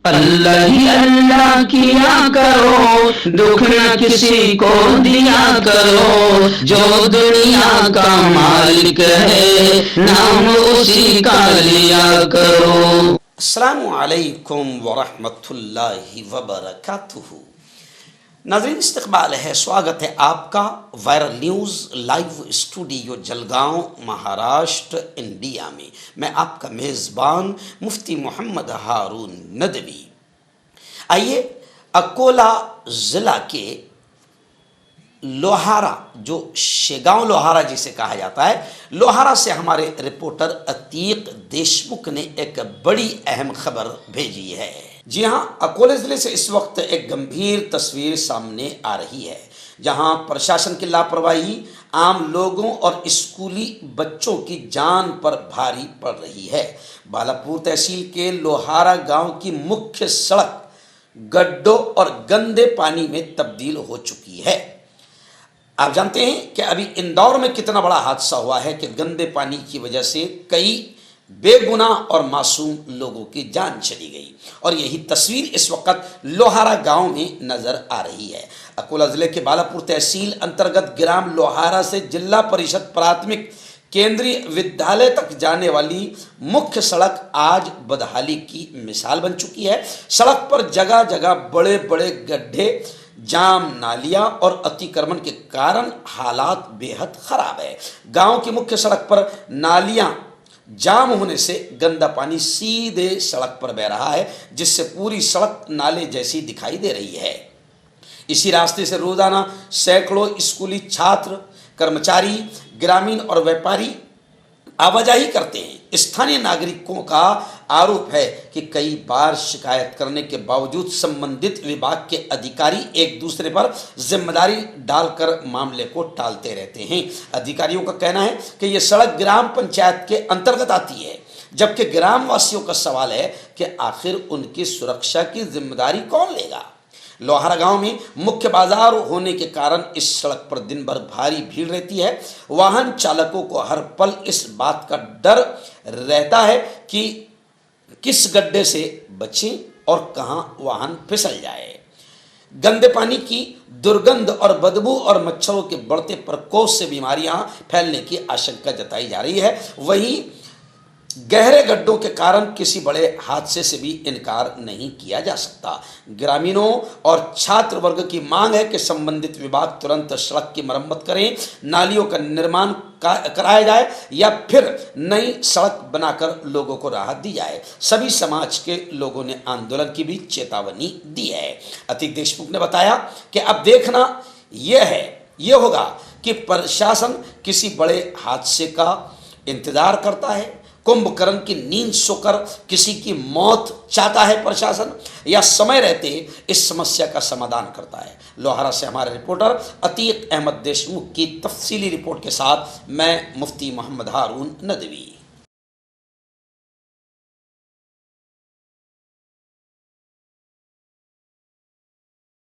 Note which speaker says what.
Speaker 1: अल्लाह ही अल्लाह किया करो, दुख न किसी को दिया करो, जो दुनिया का मालिक है नाम उसी का लिया करो।
Speaker 2: अस्सलामु अलैकुम वरहमतुल्लाहि वबरकातुहू। नाज़रीन, इस्तक़बाल है, स्वागत है आपका viral news live studio Jalgaon, Maharashtra, India में। मैं आपका मेज़बान मुफ्ती मोहम्मद हारून नदवी। आइए, अकोला ज़िला के लोहारा, जो शेगांव लोहारा जिसे कहा जाता है, लोहारा से हमारे रिपोर्टर अतीक देशमुख ने एक बड़ी अहम खबर भेजी है। जी हां, अकोले ज़िले से इस वक्त एक गंभीर तस्वीर सामने आ रही है, जहां प्रशासन की लापरवाही आम लोगों और स्कूली बच्चों की जान पर भारी पड़ रही है। बालापुर तहसील के लोहारा गांव की मुख्य सड़क गड्ढों और गंदे पानी में तब्दील हो चुकी है। आप जानते हैं कि अभी इंदौर में कितना बड़ा हादसा हुआ है कि गंदे पानी की वजह से कई बेगुनाह और मासूम लोगों की जान चली गई, और यही तस्वीर इस वक्त लोहारा गांव में नजर आ रही है। अकोला जिले के बालापुर तहसील अंतर्गत ग्राम लोहारा से जिला परिषद प्राथमिक केंद्रीय विद्यालय तक जाने वाली मुख्य सड़क आज बदहाली की मिसाल बन चुकी है। सड़क पर जगह जगह बड़े बड़े गड्ढे, जाम नालियां और अतिक्रमण के कारण हालात बेहद खराब है। गांव की मुख्य सड़क पर नालियां जाम होने से गंदा पानी सीधे सड़क पर बह रहा है, जिससे पूरी सड़क नाले जैसी दिखाई दे रही है। इसी रास्ते से रोजाना सैकड़ों स्कूली छात्र, कर्मचारी, ग्रामीण और व्यापारी आवाजाही करते हैं। स्थानीय नागरिकों का आरोप है कि कई बार शिकायत करने के बावजूद संबंधित विभाग के अधिकारी एक दूसरे पर जिम्मेदारी डालकर मामले को टालते रहते हैं। अधिकारियों का कहना है कि यह सड़क ग्राम पंचायत के अंतर्गत आती है, जबकि ग्रामवासियों का सवाल है कि आखिर उनकी सुरक्षा की जिम्मेदारी कौन लेगा। लोहारा गांव में मुख्य बाजार होने के कारण इस सड़क पर दिन भर भारी भीड़ रहती है। वाहन चालकों को हर पल इस बात का डर रहता है कि किस गड्ढे से बचें और कहां वाहन फिसल जाए। गंदे पानी की दुर्गंध और बदबू और मच्छरों के बढ़ते प्रकोप से बीमारियां फैलने की आशंका जताई जा रही है। वहीं गहरे गड्ढों के कारण किसी बड़े हादसे से भी इनकार नहीं किया जा सकता। ग्रामीणों और छात्र वर्ग की मांग है कि संबंधित विभाग तुरंत सड़क की मरम्मत करें, नालियों का निर्माण कराया जाए या फिर नई सड़क बनाकर लोगों को राहत दी जाए। सभी समाज के लोगों ने आंदोलन की भी चेतावनी दी है। अतीक देशमुख ने बताया कि अब देखना यह होगा कि प्रशासन किसी बड़े हादसे का इंतजार करता है, कुंभकर्ण की नींद सोकर किसी की मौत चाहता है प्रशासन, या समय रहते इस समस्या का समाधान करता है। लोहारा से हमारे रिपोर्टर अतीक अहमद देशमुख की तफसीली रिपोर्ट के साथ मैं मुफ्ती मोहम्मद हारून नदवी।